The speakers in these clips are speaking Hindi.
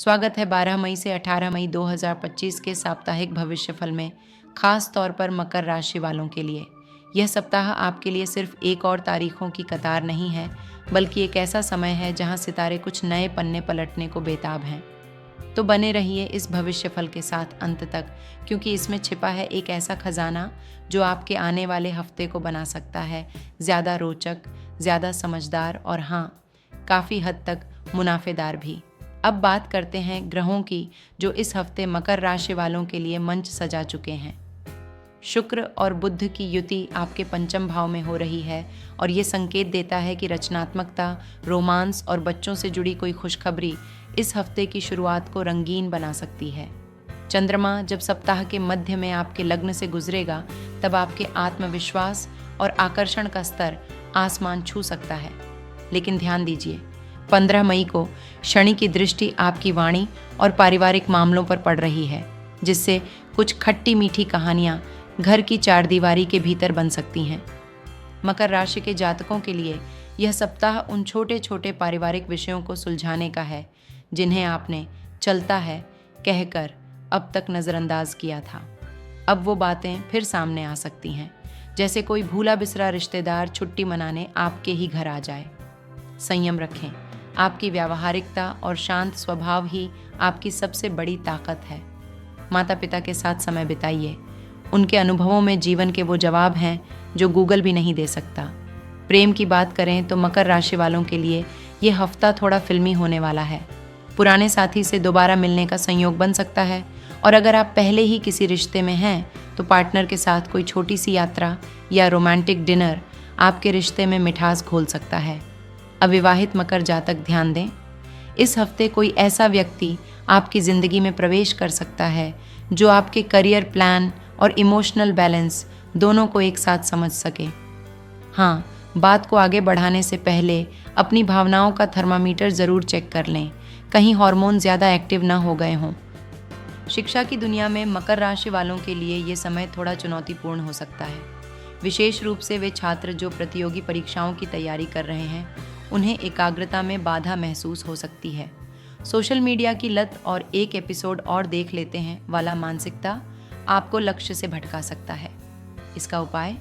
स्वागत है 12 मई से 18 मई 2025 के साप्ताहिक भविष्यफल में, खास तौर पर मकर राशि वालों के लिए। यह सप्ताह आपके लिए सिर्फ एक और तारीखों की कतार नहीं है, बल्कि एक ऐसा समय है जहां सितारे कुछ नए पन्ने पलटने को बेताब हैं। तो बने रहिए इस भविष्यफल के साथ अंत तक, क्योंकि इसमें छिपा है एक ऐसा खजाना जो आपके आने वाले हफ्ते को बना सकता है ज़्यादा रोचक, ज़्यादा समझदार और हाँ, काफ़ी हद तक मुनाफेदार भी। अब बात करते हैं ग्रहों की, जो इस हफ्ते मकर राशि वालों के लिए मंच सजा चुके हैं। शुक्र और बुध की युति आपके पंचम भाव में हो रही है और ये संकेत देता है कि रचनात्मकता, रोमांस और बच्चों से जुड़ी कोई खुशखबरी इस हफ्ते की शुरुआत को रंगीन बना सकती है। चंद्रमा जब सप्ताह के मध्य में आपके लग्न से गुजरेगा, तब आपके आत्मविश्वास और आकर्षण का स्तर आसमान छू सकता है। लेकिन ध्यान दीजिए, 15 मई को शनि की दृष्टि आपकी वाणी और पारिवारिक मामलों पर पड़ रही है, जिससे कुछ खट्टी मीठी कहानियां घर की चारदीवारी के भीतर बन सकती हैं। मकर राशि के जातकों के लिए यह सप्ताह उन छोटे छोटे पारिवारिक विषयों को सुलझाने का है जिन्हें आपने चलता है कहकर अब तक नज़रअंदाज किया था। अब वो बातें फिर सामने आ सकती हैं, जैसे कोई भूला बिसरा रिश्तेदार छुट्टी मनाने आपके ही घर आ जाए। संयम रखें, आपकी व्यावहारिकता और शांत स्वभाव ही आपकी सबसे बड़ी ताकत है। माता पिता के साथ समय बिताइए, उनके अनुभवों में जीवन के वो जवाब हैं जो गूगल भी नहीं दे सकता। प्रेम की बात करें तो मकर राशि वालों के लिए ये हफ्ता थोड़ा फिल्मी होने वाला है। पुराने साथी से दोबारा मिलने का संयोग बन सकता है, और अगर आप पहले ही किसी रिश्ते में हैं तो पार्टनर के साथ कोई छोटी सी यात्रा या रोमांटिक डिनर आपके रिश्ते में मिठास घोल सकता है। अविवाहित मकर जातक ध्यान दें, इस हफ्ते कोई ऐसा व्यक्ति आपकी ज़िंदगी में प्रवेश कर सकता है जो आपके करियर प्लान और इमोशनल बैलेंस दोनों को एक साथ समझ सके। हाँ, बात को आगे बढ़ाने से पहले अपनी भावनाओं का थर्मामीटर ज़रूर चेक कर लें, कहीं हार्मोन ज़्यादा एक्टिव ना हो गए हों। शिक्षा की दुनिया में मकर राशि वालों के लिए ये समय थोड़ा चुनौतीपूर्ण हो सकता है। विशेष रूप से वे छात्र जो प्रतियोगी परीक्षाओं की तैयारी कर रहे हैं, उन्हें एकाग्रता में बाधा महसूस हो सकती है। सोशल मीडिया की लत और एक एपिसोड और देख लेते हैं वाला मानसिकता आपको लक्ष्य से भटका सकता है। इसका उपाय,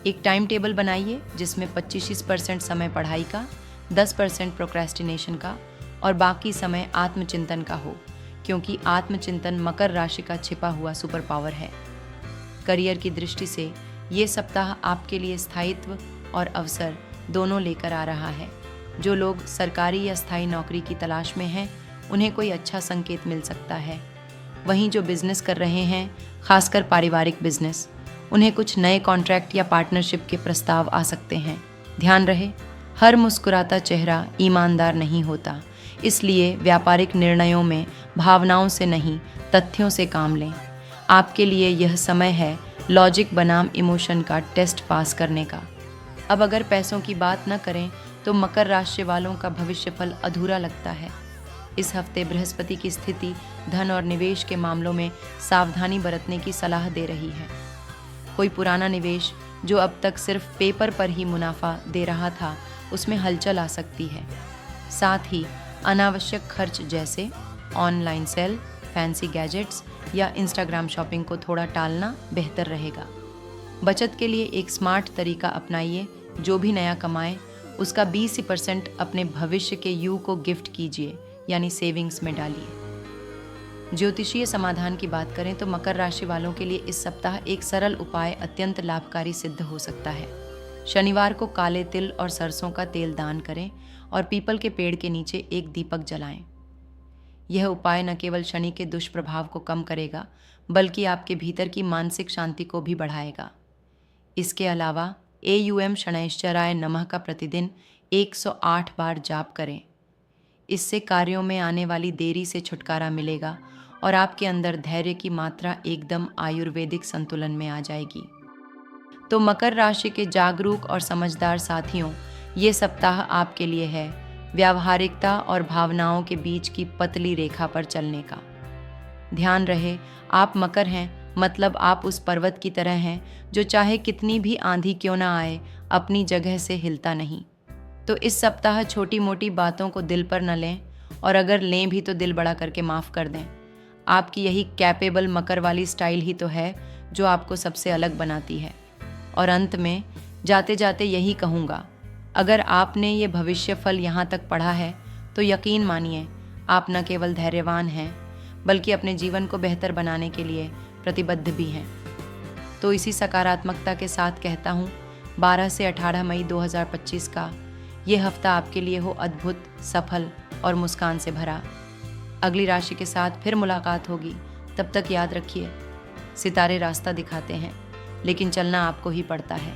एक टाइम टेबल बनाइए जिसमें 25% समय पढ़ाई का, 10% प्रोक्रेस्टिनेशन का और बाकी समय आत्मचिंतन का हो, क्योंकि आत्मचिंतन मकर राशि का छिपा हुआ सुपर पावर है। करियर की दृष्टि से ये सप्ताह आपके लिए स्थायित्व और अवसर दोनों लेकर आ रहा है। जो लोग सरकारी या स्थायी नौकरी की तलाश में हैं, उन्हें कोई अच्छा संकेत मिल सकता है। वहीं जो बिजनेस कर रहे हैं, खासकर पारिवारिक बिजनेस, उन्हें कुछ नए कॉन्ट्रैक्ट या पार्टनरशिप के प्रस्ताव आ सकते हैं। ध्यान रहे, हर मुस्कुराता चेहरा ईमानदार नहीं होता, इसलिए व्यापारिक निर्णयों में भावनाओं से नहीं, तथ्यों से काम लें। आपके लिए यह समय है लॉजिक बनाम इमोशन का टेस्ट पास करने का। अब अगर पैसों की बात न करें तो मकर राशि वालों का भविष्यफल अधूरा लगता है। इस हफ्ते बृहस्पति की स्थिति धन और निवेश के मामलों में सावधानी बरतने की सलाह दे रही है। कोई पुराना निवेश जो अब तक सिर्फ पेपर पर ही मुनाफा दे रहा था, उसमें हलचल आ सकती है। साथ ही अनावश्यक खर्च जैसे ऑनलाइन सेल, फैंसी गैजेट्स या इंस्टाग्राम शॉपिंग को थोड़ा टालना बेहतर रहेगा। बचत के लिए एक स्मार्ट तरीका अपनाइए। जो भी नया कमाएं, उसका 20% अपने भविष्य के यू को गिफ्ट कीजिए, यानी सेविंग्स में डालिए। ज्योतिषीय समाधान की बात करें तो मकर राशि वालों के लिए इस सप्ताह एक सरल उपाय अत्यंत लाभकारी सिद्ध हो सकता है। शनिवार को काले तिल और सरसों का तेल दान करें और पीपल के पेड़ के नीचे एक दीपक जलाएं। यह उपाय न केवल शनि के दुष्प्रभाव को कम करेगा, बल्कि आपके भीतर की मानसिक शांति को भी बढ़ाएगा। इसके अलावा AUM शनैश्चराय नमः का प्रतिदिन 108 बार जाप करें। इससे कार्यों में आने वाली देरी से छुटकारा मिलेगा और आपके अंदर धैर्य की मात्रा एकदम आयुर्वेदिक संतुलन में आ जाएगी। तो मकर राशि के जागरूक और समझदार साथियों, ये सप्ताह आपके लिए है व्यावहारिकता और भावनाओं के बीच की पतली रेखा पर चलने का। ध्यान रहे, आप मकर हैं, मतलब आप उस पर्वत की तरह हैं जो चाहे कितनी भी आंधी क्यों ना आए, अपनी जगह से हिलता नहीं। तो इस सप्ताह छोटी मोटी बातों को दिल पर न लें और अगर लें भी तो दिल बड़ा करके माफ़ कर दें। आपकी यही कैपेबल मकर वाली स्टाइल ही तो है जो आपको सबसे अलग बनाती है। और अंत में जाते जाते यही कहूँगा, अगर आपने ये भविष्य फल यहाँ तक पढ़ा है तो यकीन मानिए आप न केवल धैर्यवान हैं बल्कि अपने जीवन को बेहतर बनाने के लिए प्रतिबद्ध भी हैं। तो इसी सकारात्मकता के साथ कहता हूँ 12 से 18 मई 2025 का ये हफ्ता आपके लिए हो अद्भुत, सफल और मुस्कान से भरा। अगली राशि के साथ फिर मुलाकात होगी। तब तक याद रखिए, सितारे रास्ता दिखाते हैं लेकिन चलना आपको ही पड़ता है।